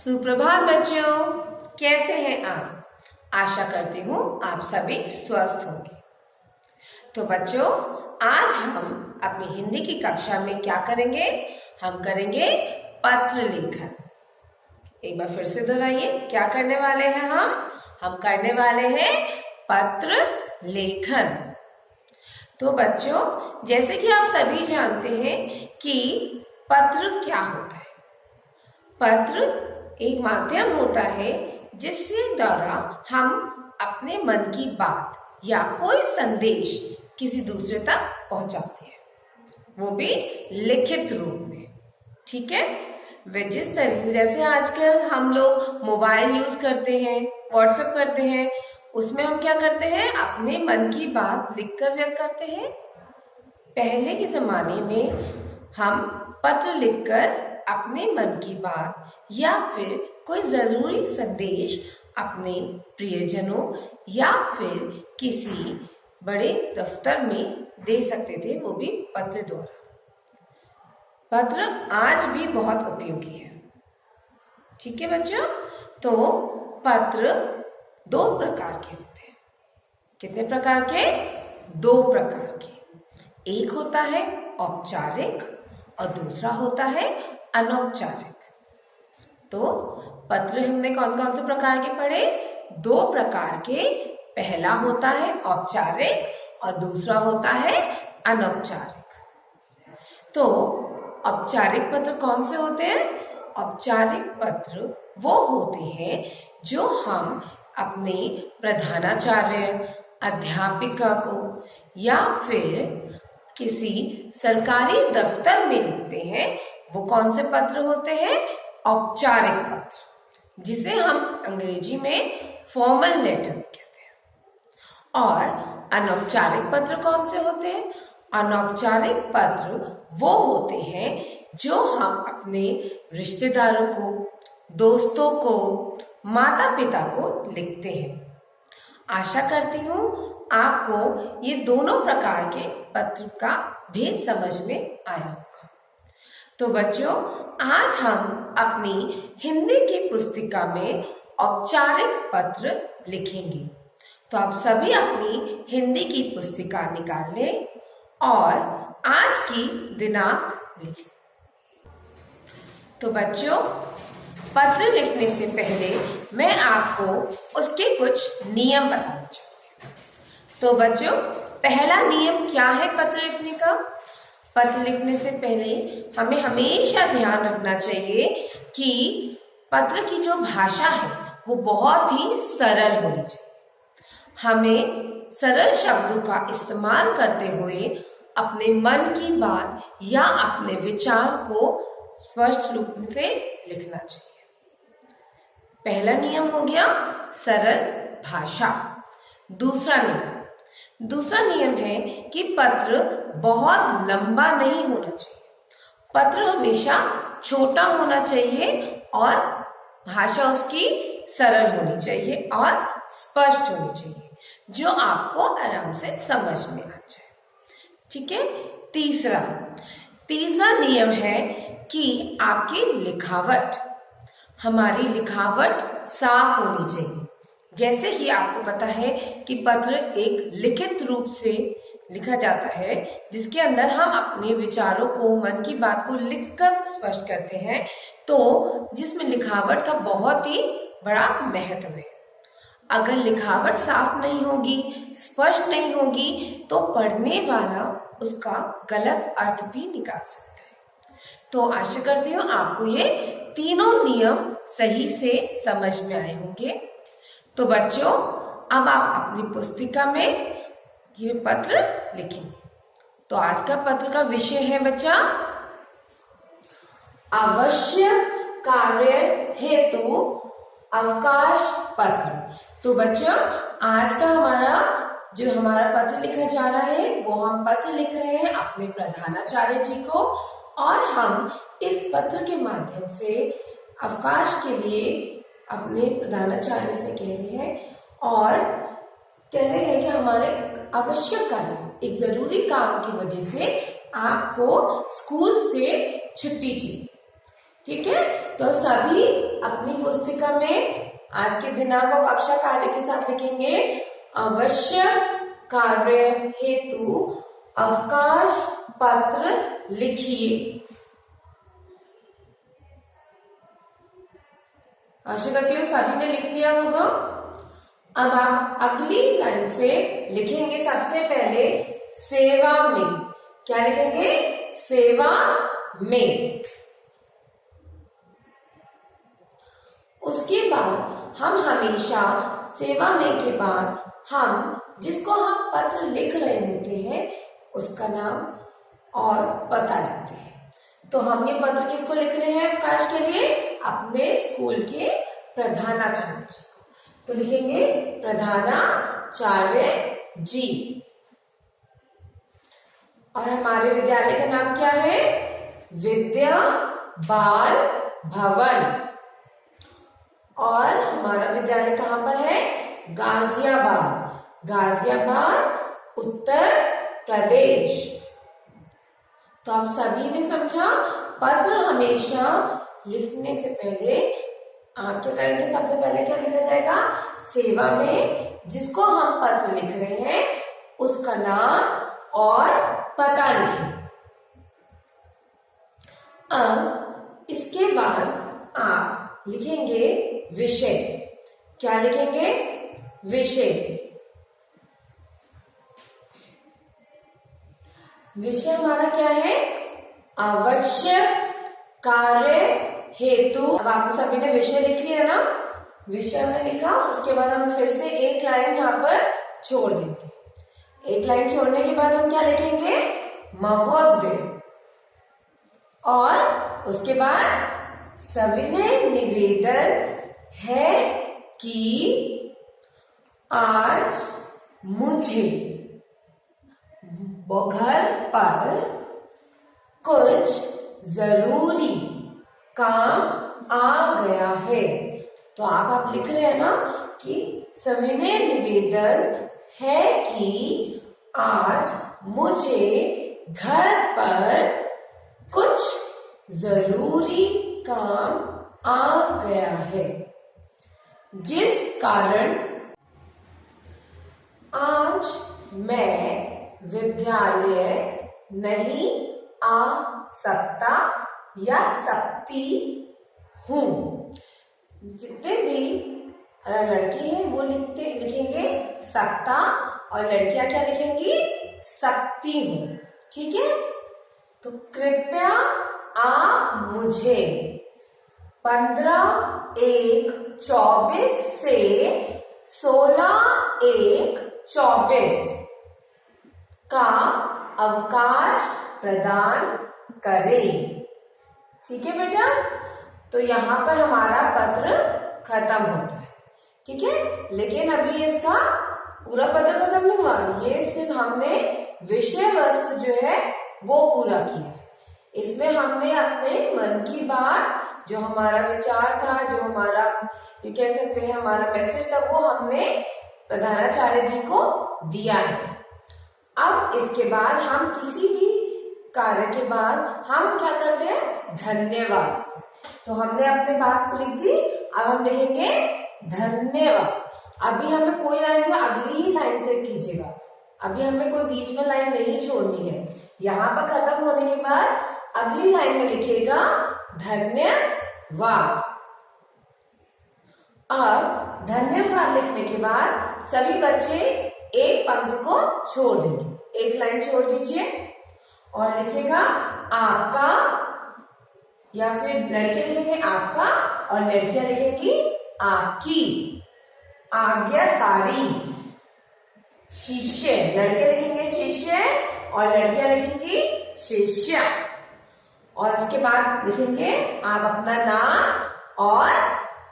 सुप्रभात बच्चों, कैसे हैं आप? आशा करती हूँ आप सभी स्वस्थ होंगे। तो बच्चों, आज हम अपनी हिंदी की कक्षा में क्या करेंगे? हम करेंगे पत्र लेखन। एक बार फिर से दोहराइए, क्या करने वाले हैं हम करने वाले हैं पत्र लेखन। तो बच्चों, जैसे कि आप सभी जानते हैं कि पत्र क्या होता है। पत्र एक माध्यम होता है जिसके द्वारा हम अपने मन की बात या कोई संदेश किसी दूसरे तक पहुंचाते हैं, वो भी लिखित रूप में। ठीक है, वे जिस तरीके से जैसे आजकल हम लोग मोबाइल यूज करते हैं, व्हाट्सएप करते हैं, उसमें हम क्या करते हैं, अपने मन की बात लिखकर व्यक्त करते हैं। पहले के जमाने में हम पत्र लिखकर अपने मन की बात या फिर कोई जरूरी संदेश अपने प्रियजनों या फिर किसी बड़े दफ्तर में दे सकते थे, वो भी पत्र द्वारा। पत्र आज भी बहुत उपयोगी है। ठीक है बच्चों, तो पत्र दो प्रकार के होते हैं। कितने प्रकार के? दो प्रकार के। एक होता है औपचारिक और दूसरा होता है अनौपचारिक। तो पत्र हमने कौन कौन से प्रकार के पढ़े? दो प्रकार के। पहला होता है औपचारिक और दूसरा होता है अनौपचारिक। तो औपचारिक पत्र कौन से होते हैं? औपचारिक पत्र वो होते हैं जो हम अपने प्रधानाचार्य, अध्यापिका को या फिर किसी सरकारी दफ्तर में लिखते हैं। वो कौन से पत्र होते हैं? औपचारिक पत्र, जिसे हम अंग्रेजी में फॉर्मल लेटर कहते हैं। और अनौपचारिक पत्र कौन से होते हैं? अनौपचारिक पत्र वो होते हैं जो हम अपने रिश्तेदारों को, दोस्तों को, माता पिता को लिखते हैं। आशा करती हूँ आपको ये दोनों प्रकार के पत्र का भेद समझ में आया होगा। तो बच्चों, आज हम अपनी हिंदी की पुस्तिका में औपचारिक पत्र लिखेंगे। तो आप सभी अपनी हिंदी की पुस्तिका निकाल लें और आज की दिनांक लिखें। तो बच्चों, पत्र लिखने से पहले मैं आपको उसके कुछ नियम बताना चाहती हूँ। तो बच्चों, पहला नियम क्या है पत्र लिखने का? पत्र लिखने से पहले हमें हमेशा ध्यान रखना चाहिए कि पत्र की जो भाषा है वो बहुत ही सरल होनी चाहिए। हमें सरल शब्दों का इस्तेमाल करते हुए अपने मन की बात या अपने विचार को स्पष्ट रूप से लिखना चाहिए। पहला नियम हो गया सरल भाषा। दूसरा नियम है कि पत्र बहुत लंबा नहीं होना चाहिए। पत्र हमेशा छोटा होना चाहिए और भाषा उसकी सरल होनी चाहिए और स्पष्ट होनी चाहिए, जो आपको आराम से समझ में आ जाए। ठीक है। तीसरा नियम है कि आपकी लिखावट, हमारी लिखावट साफ होनी चाहिए। जैसे कि आपको पता है कि पत्र एक लिखित रूप से लिखा जाता है, जिसके अंदर हम अपने विचारों को, मन की बात को लिखकर स्पष्ट करते हैं, तो जिसमें लिखावट का बहुत ही बड़ा महत्व है। अगर लिखावट साफ नहीं होगी, स्पष्ट नहीं होगी, तो पढ़ने वाला उसका गलत अर्थ भी निकाल सकता है। तो आशा करती हूँ आपको ये तीनों नियम सही से समझ में आए होंगे। तो बच्चों, अब आप अपनी पुस्तिका में ये पत्र लिखेंगे। तो आज का पत्र का विषय है बच्चा, आवश्यक कार्य हेतु अवकाश पत्र। तो बच्चों, आज का हमारा पत्र लिखा जा रहा है, वो हम पत्र लिख रहे हैं अपने प्रधानाचार्य जी को, और हम इस पत्र के माध्यम से अवकाश के लिए अपने प्रधानाचार्य से कह रहे हैं और कह रहे हैं कि हमारे आवश्यक कार्य, एक जरूरी काम की वजह से आपको स्कूल से छुट्टी चाहिए। ठीक है, तो सभी अपनी पुस्तिका में आज के दिनांक और कक्षा कार्य के साथ लिखेंगे अवश्य कार्य हेतु अवकाश पत्र लिखिए। आशा करती हूँ सभी ने लिख लिया होगा। अब आप अगली लाइन से लिखेंगे सबसे पहले सेवा में। क्या लिखेंगे? सेवा में। उसके बाद हम हमेशा सेवा में के बाद हम जिसको हम पत्र लिख रहे होते हैं उसका नाम और पता लिखते हैं। तो हम ये पत्र किसको लिख रहे हैं अवकाश के लिए? अपने स्कूल के प्रधानाचार्य जी को। तो लिखेंगे प्रधानाचार्य जी। और हमारे विद्यालय का नाम क्या है? विद्या बाल भवन। और हमारा विद्यालय कहाँ पर है? गाजियाबाद, गाजियाबाद उत्तर प्रदेश। तो आप सभी ने समझा, पत्र हमेशा लिखने से पहले आप क्या करेंगे? सबसे पहले क्या लिखा जाएगा? सेवा में जिसको हम पत्र लिख रहे हैं उसका नाम और पता लिखें। अब इसके बाद आप लिखेंगे विषय। क्या लिखेंगे? विषय। विषय हमारा क्या है? आवश्यक कार्य हेतु। अब आप सभी ने विषय लिख लिया ना? विषय में लिखा, उसके बाद हम फिर से एक लाइन यहाँ पर छोड़ देंगे। एक लाइन छोड़ने के बाद हम क्या लिखेंगे? महोदय। और उसके बाद सविनय निवेदन है कि आज मुझे घर पर कुछ जरूरी काम आ गया है। तो आप लिख रहे हैं ना कि सविनय निवेदन है कि आज मुझे घर पर कुछ जरूरी काम आ गया है, जिस कारण आज मैं विद्यालय नहीं आ सकता या सकती हूँ। जितने भी लड़की हैं वो लिखेंगे सकता, और लड़कियां क्या लिखेंगी? सकती हूँ। ठीक है, तो कृपया आप मुझे 15/1/24 से 16/1/24 का अवकाश प्रदान करें। ठीक है बेटा, तो यहाँ पर हमारा पत्र खत्म होता है। ठीक है, लेकिन अभी इसका पूरा पत्र खत्म नहीं हुआ। ये सिर्फ हमने विषय वस्तु जो है वो पूरा किया। इसमें हमने अपने मन की बात, जो हमारा विचार था, जो हमारा ये कह सकते हैं हमारा मैसेज था, वो हमने प्रधानाचार्य जी को दिया है। अब इसके बाद हम किसी भी कार्य के बाद हम क्या करते हैं? धन्यवाद। तो हमने अपनी बात लिख दी, अब हम लिखेंगे धन्यवाद। अभी हमें कोई लाइन अगली ही लाइन से कीजिएगा, अभी हमें कोई बीच में लाइन नहीं छोड़नी है। यहाँ पर खत्म होने के बाद अगली लाइन में लिखिएगा धन्यवाद। अब धन्यवाद लिखने के बाद सभी बच्चे एक पंक्ति को छोड़ देंगे, एक लाइन छोड़ दीजिए और लिखेगा आपका, या फिर लड़के लिखेंगे आपका और लड़कियां लिखेंगी आपकी। आज्ञाकारी शिष्य, लड़के लिखेंगे शिष्य और लड़कियां लिखेंगी शिष्या। और उसके बाद लिखेंगे आप अपना नाम और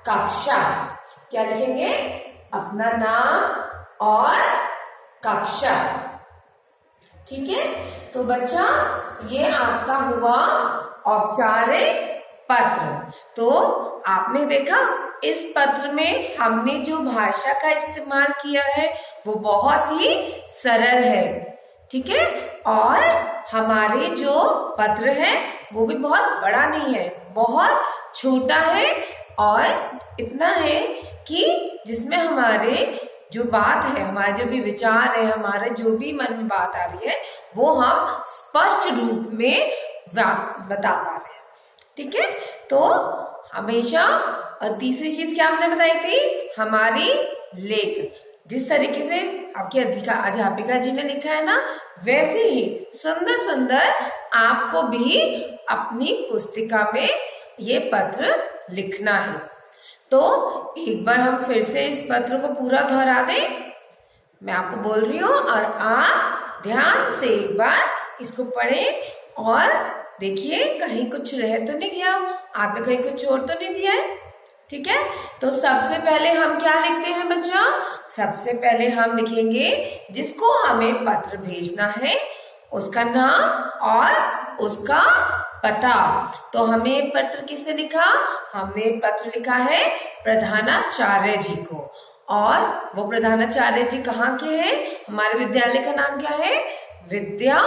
कक्षा। क्या लिखेंगे? अपना नाम और कक्षा। ठीक है, तो बच्चा ये आपका हुआ औपचारिक पत्र। तो आपने देखा इस पत्र में हमने जो भाषा का इस्तेमाल किया है वो बहुत ही सरल है। ठीक है, और हमारे जो पत्र है वो भी बहुत बड़ा नहीं है, बहुत छोटा है और इतना है कि जिसमें हमारे जो बात है, हमारे जो भी विचार है, हमारे जो भी मन में बात आ रही है वो हम स्पष्ट रूप में बता पा रहे हैं। ठीक है, तो हमेशा। और तीसरी चीज क्या हमने बताई थी, हमारी लेख। जिस तरीके से आपकी अध्यापिका जी ने लिखा है ना, वैसे ही सुंदर सुंदर आपको भी अपनी पुस्तिका में ये पत्र लिखना है। तो एक बार हम फिर से इस पत्र को पूरा दोहरा दें, मैं आपको बोल रही हूँ और आप ध्यान से एक बार इसको पढ़ें और देखिए कहीं कुछ रह तो नहीं गया, आपने कहीं कुछ छोड़ तो नहीं दिया है। ठीक है, तो सबसे पहले हम क्या लिखते हैं बच्चों, सबसे पहले हम लिखेंगे जिसको हमें पत्र भेजना है उसका नाम और उसका पता। तो हमें पत्र किससे लिखा, हमने पत्र लिखा है प्रधानाचार्य जी को। और वो प्रधानाचार्य जी कहाँ के हैं, हमारे विद्यालय का नाम क्या है, विद्या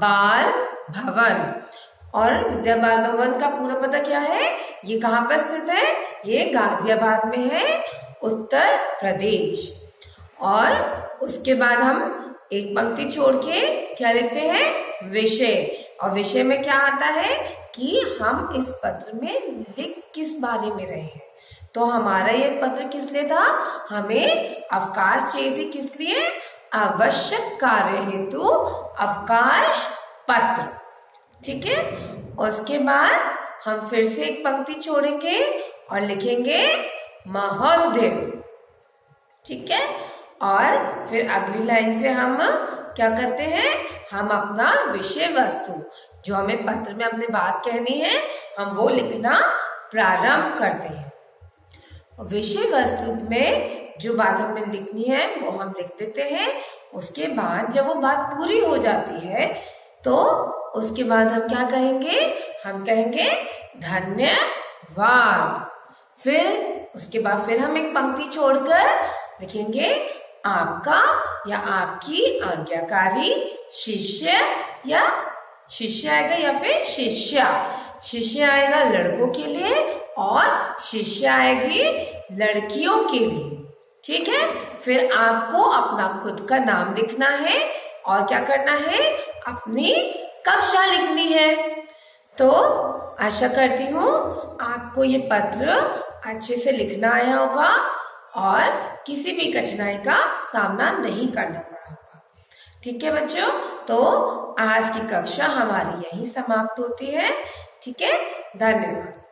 बाल भवन। और विद्या बाल भवन का पूरा पता क्या है, ये कहाँ पर स्थित है, ये गाजियाबाद में है, उत्तर प्रदेश। और उसके बाद हम एक पंक्ति छोड़ के क्या लिखते हैं, विषय। और विषय में क्या आता है कि हम इस पत्र में लिख किस बारे में रहे हैं। तो हमारा ये पत्र किस लिए था, हमें अवकाश चाहिए थी, किस लिए, आवश्यक कार्य हेतु अवकाश पत्र। ठीक है, उसके बाद हम फिर से एक पंक्ति छोड़ेंगे और लिखेंगे महोदय। ठीक है, और फिर अगली लाइन से हम क्या करते हैं, हम अपना विषय वस्तु जो हमें पत्र में अपनी बात कहनी है हम वो लिखना प्रारंभ करते हैं। विषय वस्तु में जो बात हमें लिखनी है वो हम लिख देते हैं। उसके बाद जब वो बात पूरी हो जाती है तो उसके बाद हम क्या कहेंगे, हम कहेंगे धन्यवाद। फिर उसके बाद फिर हम एक पंक्ति छोड़कर लिखेंगे आपका या आपकी आज्ञाकारी शिष्य, या शिष्य आएगा या फिर शिष्या। शिष्य आएगा लड़कों के लिए और शिष्या आएगी लड़कियों के लिए। ठीक है, फिर आपको अपना खुद का नाम लिखना है और क्या करना है, अपनी कक्षा लिखनी है। तो आशा करती हूँ आपको ये पत्र अच्छे से लिखना आया होगा और किसी भी कठिनाई का सामना नहीं करना पड़ा होगा। ठीक है बच्चों, तो आज की कक्षा हमारी यहीं समाप्त होती है। ठीक है, धन्यवाद।